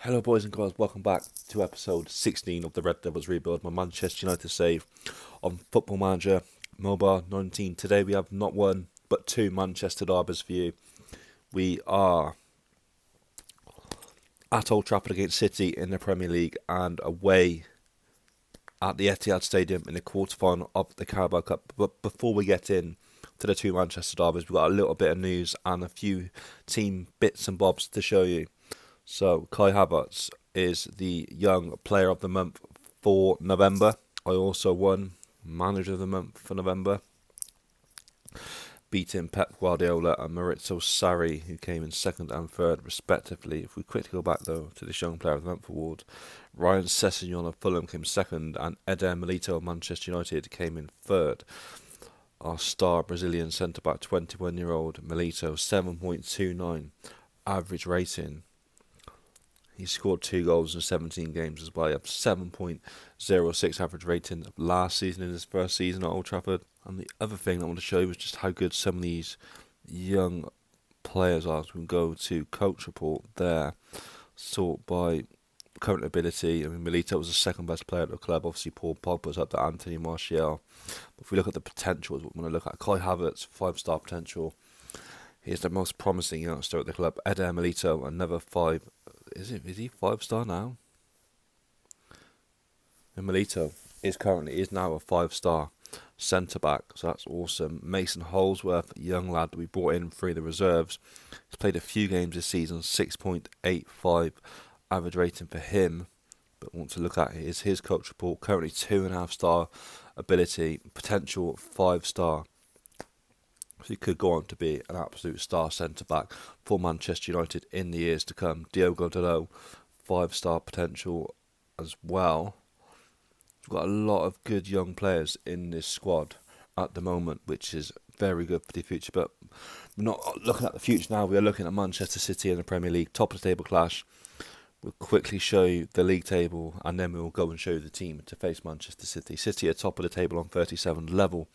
Hello, boys and girls. Welcome back to episode 16 of the Red Devils Rebuild, my Manchester United save on Football Manager Mobile 19. Today we have not one but two Manchester derbies for you. We are at Old Trafford against City in the Premier League and away at the Etihad Stadium in the quarter-final of the Carabao Cup. But before we get in to the two Manchester derbies, we've got a little bit of news and a few team bits and bobs to show you. So, Kai Havertz is the Young Player of the Month for November. I also won Manager of the Month for November, beating Pep Guardiola and Maurizio Sarri, who came in second and third, respectively. If we quickly go back, though, to this Young Player of the Month award, Ryan Sessegnon of Fulham came second, and Eder Milito of Manchester United came in third. Our star Brazilian centre-back, 21-year-old Milito, 7.29 average rating. He scored 2 goals in 17 games as well. He had 7.06 average rating last season in his first season at Old Trafford. And the other thing I want to show you is just how good some of these young players are. So we can go to Coach Report there, sort by current ability. I mean, Milito was the second best player at the club. Obviously, Paul Pogba's up to Anthony Martial. But if we look at the potential, is what we're going to look at. Kai Havertz, 5-star potential. He is the most promising youngster at the club. Eder Milito, another 5. Is he 5-star now? And Milito is now a 5-star centre back, so that's awesome. Mason Holsworth, young lad that we brought in through the reserves. He's played a few games this season, 6.85 average rating for him. But want to look at is his Coach Report. Currently 2.5-star ability, potential 5-star. So he could go on to be an absolute star centre-back for Manchester United in the years to come. Diogo Dalot, 5-star potential as well. We've got a lot of good young players in this squad at the moment, which is very good for the future. But we're not looking at the future now. We are looking at Manchester City in the Premier League, top of the table clash. We'll quickly show you the league table and then we'll go and show you the team to face Manchester City. City are top of the table on 37 level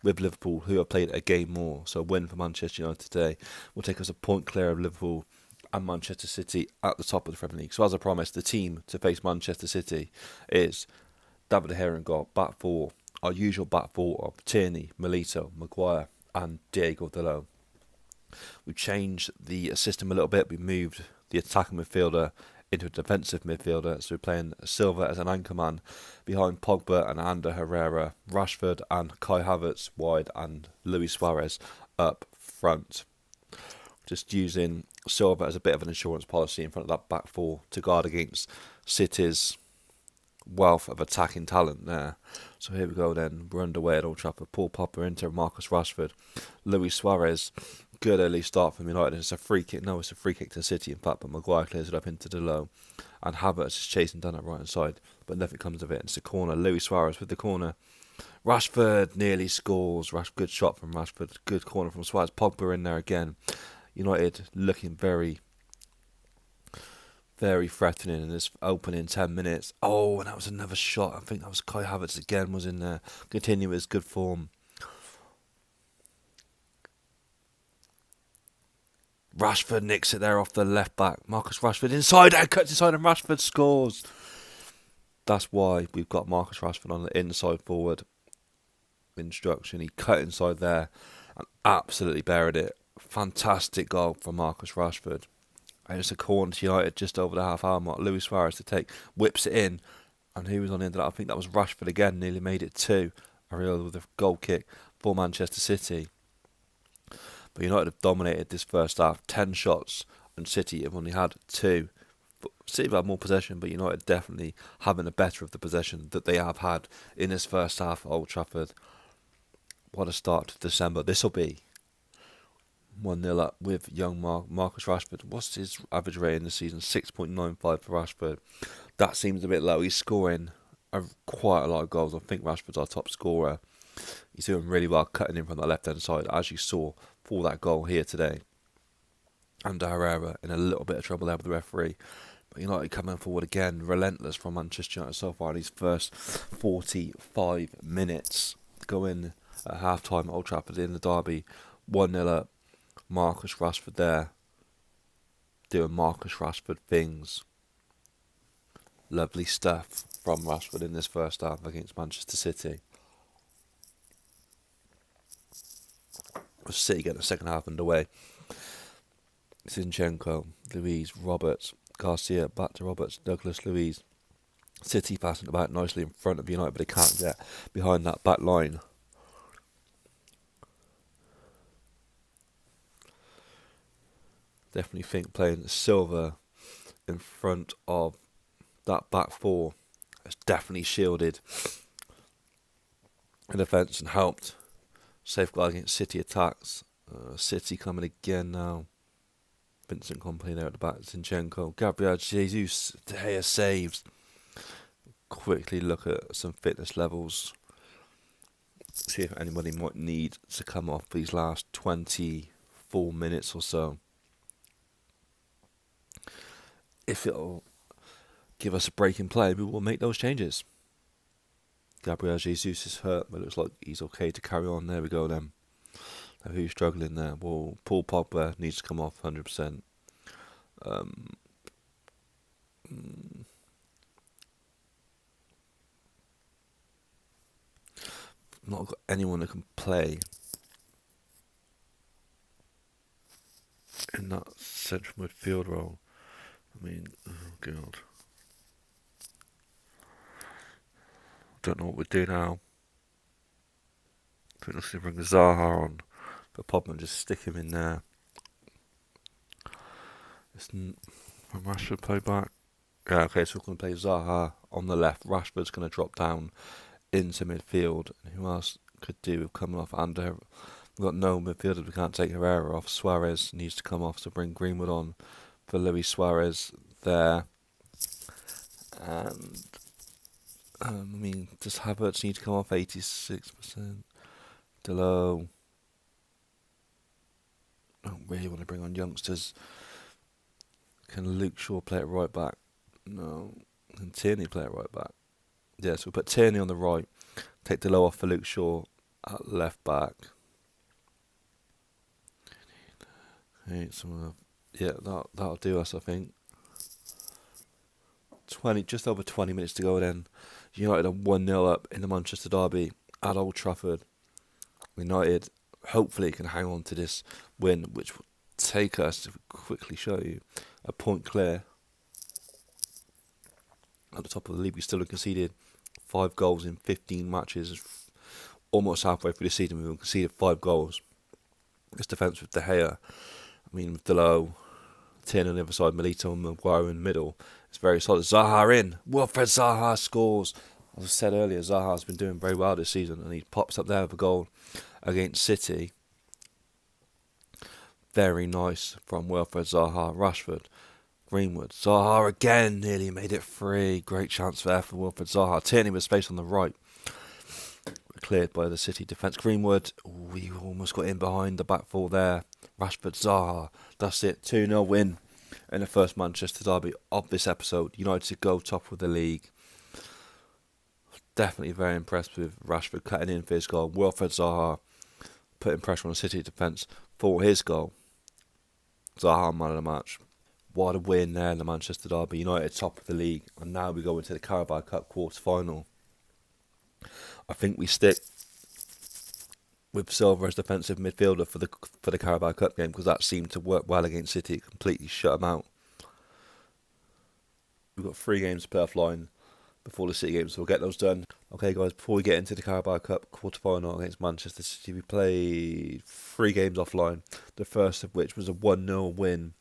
with Liverpool, who have played a game more. So a win for Manchester United today will take us a point clear of Liverpool and Manchester City at the top of the Premier League. So as I promised, the team to face Manchester City is David De Gea in goal, back four. Our usual back four of Tierney, Milito, Maguire and Diogo Dalot. We've changed the system a little bit. We moved the attacking midfielder into a defensive midfielder, so we're playing Silva as an anchorman behind Pogba and Ander Herrera, Rashford and Kai Havertz wide, and Luis Suarez up front. Just using Silva as a bit of an insurance policy in front of that back four to guard against City's wealth of attacking talent there. So here we go then, we're underway at Old Trafford. Paul Pogba into Marcus Rashford, Luis Suarez. Good early start from United. It's a free kick. No, it's a free kick to City, in fact, but Maguire clears it up into the low. And Havertz is chasing down that right hand side, but nothing comes of it. It's a corner. Luis Suarez with the corner. Rashford nearly scores. Good shot from Rashford. Good corner from Suarez. Pogba in there again. United looking very, very threatening in this opening 10 minutes. Oh, and that was another shot. I think that was Kai Havertz again was in there. Continue his good form. Rashford nicks it there off the left back. Marcus Rashford inside, and cuts inside, and Rashford scores. That's why we've got Marcus Rashford on the inside forward instruction. He cut inside there and absolutely buried it. Fantastic goal from Marcus Rashford. And it's a corner to United just over the half hour mark. Luis Suarez to take, whips it in, and who was on the end of that? I think that was Rashford again. Nearly made it 2. Ariel with a goal kick for Manchester City. But United have dominated this first half. 10 shots, and City have only had 2. City have had more possession, but United definitely having the better of the possession that they have had in this first half at Old Trafford. What a start to December. This will be 1-0 up with young Marcus Rashford. What's his average rating this season? 6.95 for Rashford. That seems a bit low. He's scoring quite a lot of goals. I think Rashford's our top scorer. He's doing really well cutting in from the left-hand side, as you saw for that goal here today. And Herrera in a little bit of trouble there with the referee. But United coming forward again, relentless from Manchester United so far in these first 45 minutes. Going at half-time at Old Trafford in the derby, 1-0 up. Marcus Rashford there, doing Marcus Rashford things. Lovely stuff from Rashford in this first half against Manchester City. With City getting the second half underway. Zinchenko, Luiz, Roberts, Garcia, back to Roberts, Douglas, Luiz. City passing it back nicely in front of United, but they can't get behind that back line. Definitely think playing Silva in front of that back four has definitely shielded the defence and helped safeguard against City attacks. City coming again now. Vincent Kompany there at the back. Zinchenko, Gabriel Jesus, De Gea saves. Quickly look at some fitness levels. See if anybody might need to come off these last 24 minutes or so. If it'll give us a break in play, we will make those changes. Gabriel Jesus is hurt, but it looks like he's okay to carry on. There we go then. Now who's struggling there? Well, Paul Pogba needs to come off 100%. Not got anyone that can play in that central midfield role. I mean, oh god. Don't know what we do now. I think let's bring Zaha on for Pogba and just stick him in there. Rashford play back. Yeah, okay, so we're going to play Zaha on the left. Rashford's going to drop down into midfield. And who else could do with coming off? And we've got no midfielders. We can't take Herrera off. Suarez needs to come off, so bring Greenwood on for Luis Suarez there. And I mean, does Havertz need to come off 86%? Delo. I don't really want to bring on youngsters. Can Luke Shaw play it right back? No. Can Tierney play it right back? Yeah, so we'll put Tierney on the right. Take Delo off for Luke Shaw at left back. Okay, that'll do us, I think. Just over 20 minutes to go then. United are 1-0 up in the Manchester derby at Old Trafford. United hopefully can hang on to this win, which will take us, to quickly show you, a point clear. At the top of the league, we still have conceded 5 goals in 15 matches. Almost halfway through the season, we've conceded 5 goals. This defence with De Gea, I mean, with Delo, Tierney on the other side, Milito and Maguire in the middle, it's very solid. Zaha in. Wilfred Zaha scores. As I said earlier, Zaha's been doing very well this season, and he pops up there with a goal against City. Very nice from Wilfred Zaha. Rashford, Greenwood, Zaha again, nearly made it 3. Great chance there for Wilfred Zaha. Tierney with space on the right. Cleared by the City defence. Greenwood, we almost got in behind the back four there. Rashford, Zaha, that's it. 2-0 win in the first Manchester derby of this episode. United to go top of the league. Definitely very impressed with Rashford cutting in for his goal. Wilfred Zaha putting pressure on the City defence for his goal. Zaha man of the match. What a win there in the Manchester derby. United top of the league, and now we go into the Carabao Cup quarter-final. I think we stick with Silva as defensive midfielder for the Carabao Cup game, because that seemed to work well against City. It completely shut them out. We've got 3 games to play offline before the City game, so we'll get those done. Okay guys, before we get into the Carabao Cup quarter-final against Manchester City, we played 3 games offline, the first of which was a 1-0 win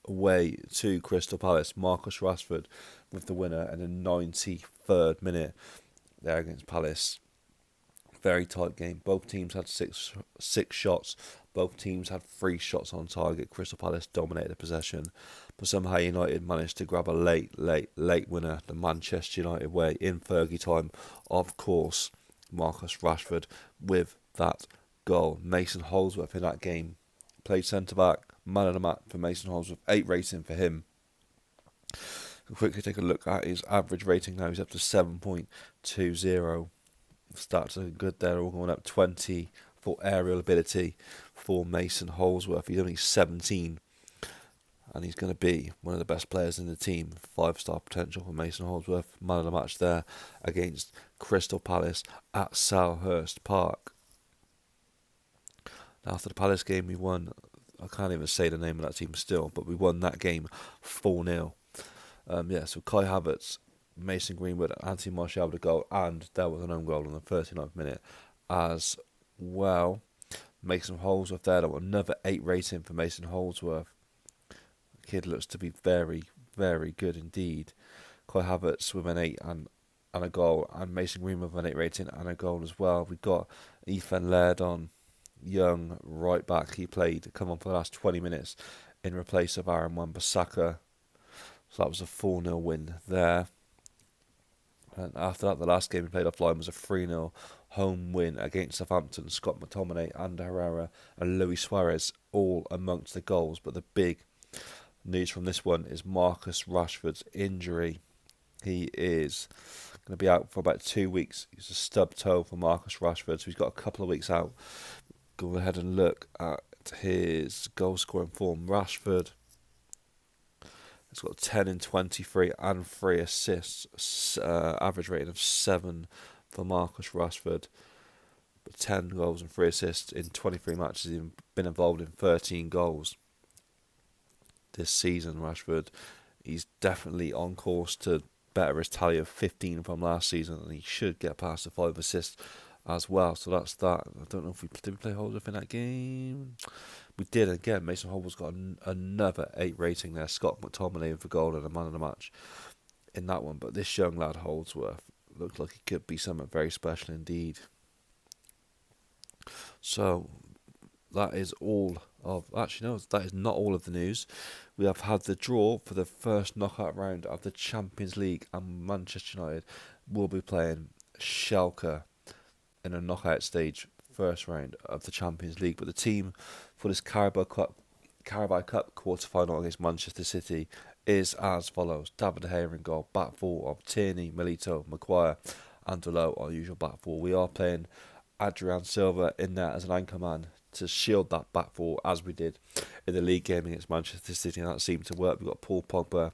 away to Crystal Palace. Marcus Rashford with the winner in the 93rd minute there against Palace. Very tight game. Both teams had six shots. Both teams had 3 shots on target. Crystal Palace dominated the possession, but somehow United managed to grab a late winner the Manchester United way in Fergie time. Of course, Marcus Rashford with that goal. Mason Holdsworth in that game played centre-back, man of the match for Mason Holdsworth, 8 rating for him. We'll quickly take a look at his average rating now. He's up to 7.20. Stats are good there, all going up 20 for aerial ability for Mason Holdsworth. He's only 17. and he's going to be one of the best players in the team. 5-star potential for Mason Holdsworth. Man of the match there against Crystal Palace at Selhurst Park. After the Palace game, we won. I can't even say the name of that team still, but we won that game 4-0. So Kai Havertz, Mason Greenwood, Anthony Martial with a goal, and there was an own goal in the 39th minute as well. Mason Holdsworth there, another 8 rating for Mason Holdsworth. The kid looks to be very, very good indeed. Kai Havertz with an 8 and a goal, and Mason Greenwood with an 8 rating and a goal as well. We got Ethan Laird on, young right back. He come on for the last 20 minutes in replace of Aaron Wan-Bissaka. So that was a 4-0 win there. And after that, the last game we played offline was a 3-0 home win against Southampton. Scott McTominay, Ander Herrera and Luis Suarez all amongst the goals. But the big news from this one is Marcus Rashford's injury. He is going to be out for about 2 weeks. He's a stub toe for Marcus Rashford, so he's got a couple of weeks out. Go ahead and look at his goal scoring form. Rashford has got 10 in 23 and 3 assists. Average rating of 7 for Marcus Rashford. But 10 goals and 3 assists in 23 matches. He's been involved in 13 goals this season, Rashford. He's definitely on course to better his tally of 15 from last season, and he should get past the 5 assists as well. So that's that. I don't know if we play Holdsworth in that game. We did again. Mason Holdsworth's got another 8 rating there. Scott McTominay with a goal and a man of the match in that one. But this young lad Holdsworth looks like he could be something very special indeed. So that is all of. Actually, no, that is not all of the news. We have had the draw for the first knockout round of the Champions League, and Manchester United will be playing Schalke in a knockout stage first round of the Champions League. But the team for this Carabao Cup quarter-final against Manchester City is as follows. David De Gea in goal, back four of Tierney, Milito, Maguire and Delo, our usual back four. We are playing Adrian Silva in there as an anchor man to shield that back four, as we did in the league game against Manchester City, and that seemed to work. We've got Paul Pogba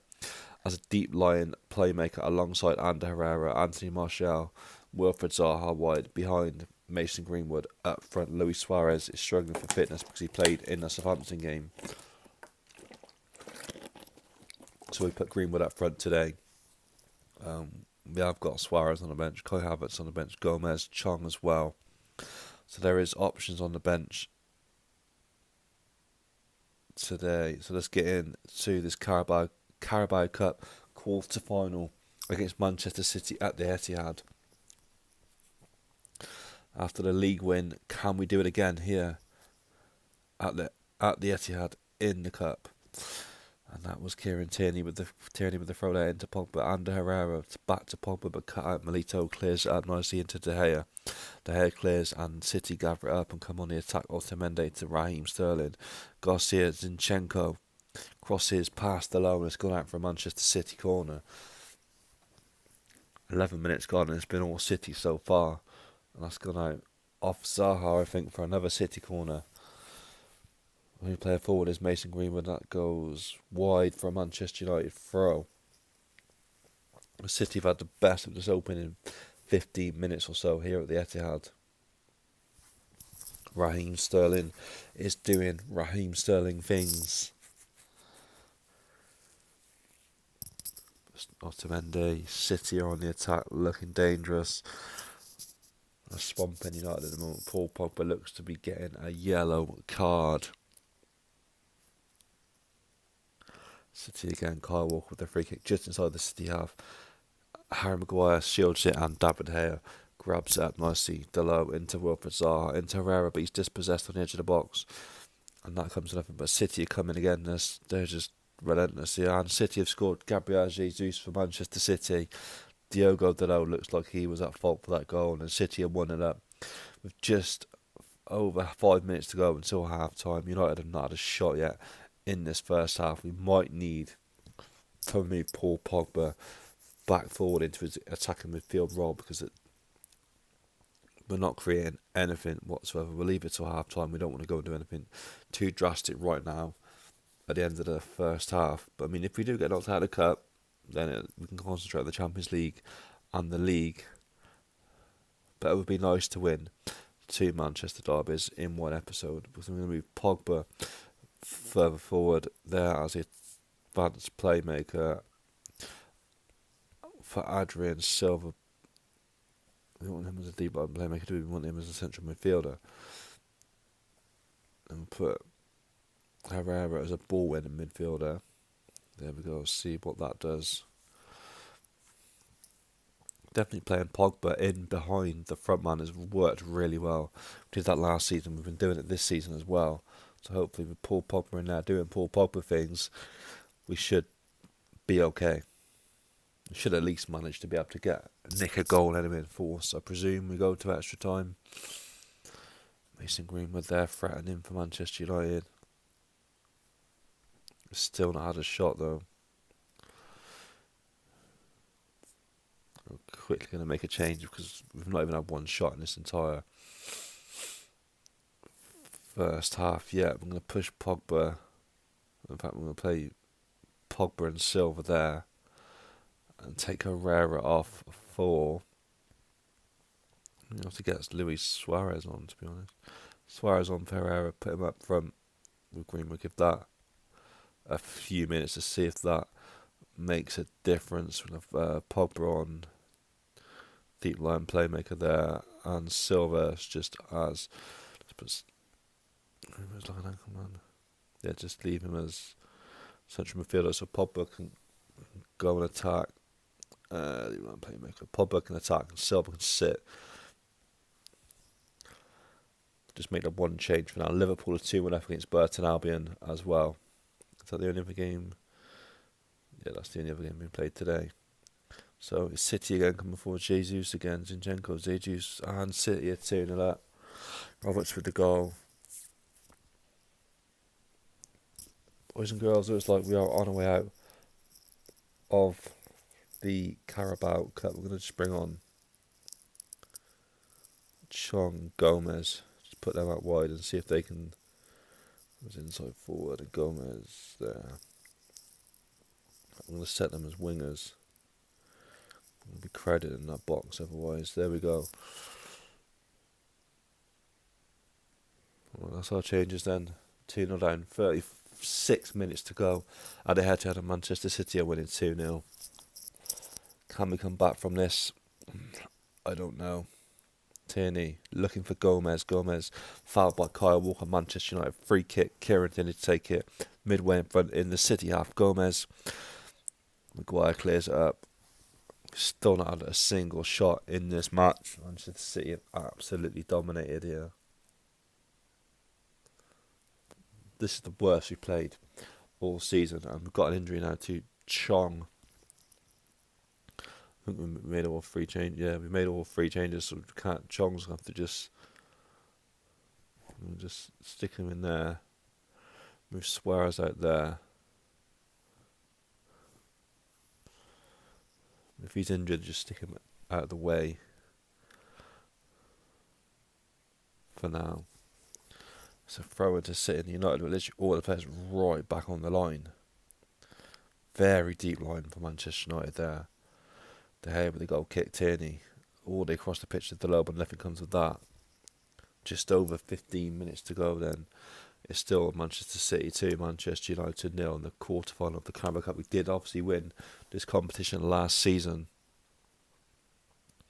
as a deep lying playmaker alongside Ander Herrera, Anthony Martial, Wilfred Zaha wide behind Mason Greenwood. Up front, Luis Suarez is struggling for fitness because he played in the Southampton game, so we put Greenwood up front today. We have got Suarez on the bench, Kai Havertz on the bench, Gomez, Chong as well. So there is options on the bench today. So let's get into this Carabao Cup quarter-final against Manchester City at the Etihad. After the league win, can we do it again here at the Etihad in the cup? And that was Kieran Tierney with the throw there into Pogba. Ander Herrera back to Pogba, but cut out. Milito clears it out nicely into De Gea. De Gea clears and City gather it up and come on the attack. Otamendi to Raheem Sterling. Garcia Zinchenko crosses past the low and it's gone out for a Manchester City corner. 11 minutes gone and it's been all City so far. And that's gone out off Zaha, I think, for another City corner. When we play forward is Mason Greenwood. That goes wide for a Manchester United throw. City have had the best of this opening 15 minutes or so here at the Etihad. Raheem Sterling is doing Raheem Sterling things. Otamendi, City are on the attack, looking dangerous. A swamping United at the moment. Paul Pogba looks to be getting a yellow card. City again, Kyle Walker with the free kick just inside the City half. Harry Maguire shields it and David De Gea grabs it up nicely. Delo into Wilfred Zaha, into Herrera, but he's dispossessed on the edge of the box. And that comes to nothing, but City are coming again. They're just relentless here. And City have scored. Gabriel Jesus for Manchester City. Diogo Delo looks like he was at fault for that goal, and City have won it up. With just over 5 minutes to go until half time, United have not had a shot yet in this first half. We might need to move Paul Pogba back forward into his attacking midfield role because we're not creating anything whatsoever. We'll leave it till half time. We don't want to go and do anything too drastic right now. at the end of the first half. But I mean, if we do get knocked out of the cup, then we can concentrate on the Champions League and the league. But it would be nice to win 2 Manchester derbies in one episode, because I'm going to move Pogba further forward there as the advanced playmaker for Adrian Silva. We don't want him as a deep line playmaker, do we? We want him as a central midfielder. And put Herrera as a ball-winning midfielder. There we go, see what that does. Definitely playing Pogba in behind the front man has worked really well. We did that last season, we've been doing it this season as well. So hopefully with Paul Pogba in there doing Paul Pogba things, we should be okay. We should at least manage to be able to nick a goal anyway in force. I presume we go to extra time. Mason Greenwood there threatening for Manchester United. Still not had a shot though. We're quickly going to make a change because we've not even had one shot in this entire first half yet. I'm going to push Pogba. In fact, I'm going to play Pogba and Silva there and take Herrera off for. You have to get Luis Suarez on, to be honest. Suarez on for Herrera, put him up front with Greenwood. Give that a few minutes to see if that makes a difference. With Pogba on, deep line playmaker there, and Silva just as. Yeah, just leave him as central midfielder so Pogba can go and attack. Deep line playmaker. Pogba can attack and Silva can sit. Just make that one change for now. Liverpool are 2-1 up against Burton Albion as well. Is that the only other game? Yeah, that's the only other game being played today. So it's City again coming forward. Jesus again. Zinchenko, Jesus, and City are 2-0 up. Roberts with the goal. Boys and girls, it looks like we are on our way out of the Carabao Cup. We're going to just bring on Chong, Gomez. Just put them out wide and see if they can. Was inside forward and Gomez there. I'm going to set them as wingers. I'm going to be crowded in that box otherwise. There we go. Well, that's our changes then. 2-0 down, 36 minutes to go. At the head-to-head of Manchester City are winning 2-0. Can we come back from this? I don't know. Tierney looking for Gomez. Gomez fouled by Kyle Walker. Manchester United free kick. Kieran Tierney to take it. Midway in front in the City half. Gomez. Maguire clears it up. Still not had a single shot in this match. Manchester City have absolutely dominated here. This is the worst we've played all season, and we've got an injury now to Chong. I think we made all 3 changes. Yeah, we made all 3 changes, so Chong's going to have to just stick him in there. Move Suarez out there. If he's injured, just stick him out of the way for now. So throw into City United, but literally all the players right back on the line. Very deep line for Manchester United there. De Gea with the goal kick, Tierney. All they cross the pitch to the low, but nothing comes of that. Just over 15 minutes to go then. It's still Manchester City 2, Manchester United 0 in the quarter-final of the Carabao Cup. We did obviously win this competition last season.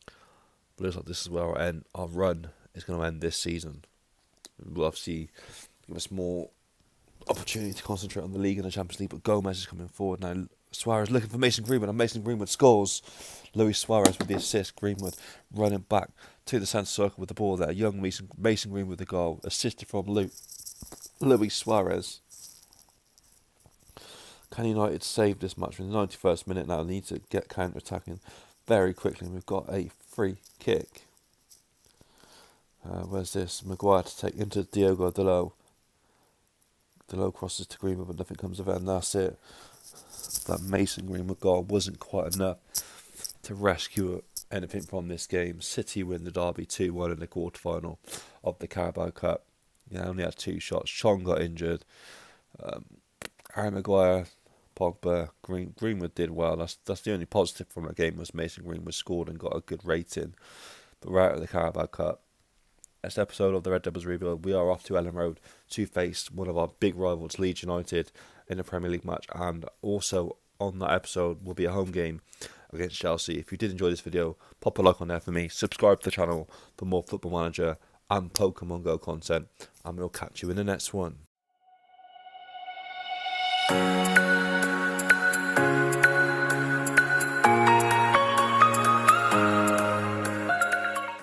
But it looks like this is where our run is going to end this season. It will obviously give us more opportunity to concentrate on the league and the Champions League, but Gomez is coming forward now. Suarez looking for Mason Greenwood, and Mason Greenwood scores. Luis Suarez with the assist. Greenwood running back to the centre circle with the ball there. Young Mason Greenwood with the goal. Assisted from Luis Suarez. Can United save this match? We're in the 91st minute now. They need to get counter-attacking very quickly. We've got a free kick. Where's this? Maguire to take into Diogo Dalot. Dalot crosses to Greenwood, but nothing comes of it, and that's it. That Mason Greenwood goal wasn't quite enough to rescue anything from this game. City win the derby 2-1 in the quarter-final of the Carabao Cup. Yeah, only had 2 shots. Chong got injured. Harry Maguire, Pogba, Greenwood did well. That's the only positive from that game was Mason Greenwood scored and got a good rating. But we're out of the Carabao Cup. Next episode of the Red Devils Rebuild, we are off to Ellen Road to face one of our big rivals, Leeds United, in a Premier League match. And also on that episode will be a home game against Chelsea. If you did enjoy this video, pop a like on there for me. Subscribe to the channel for more Football Manager and Pokemon Go content. And we'll catch you in the next one.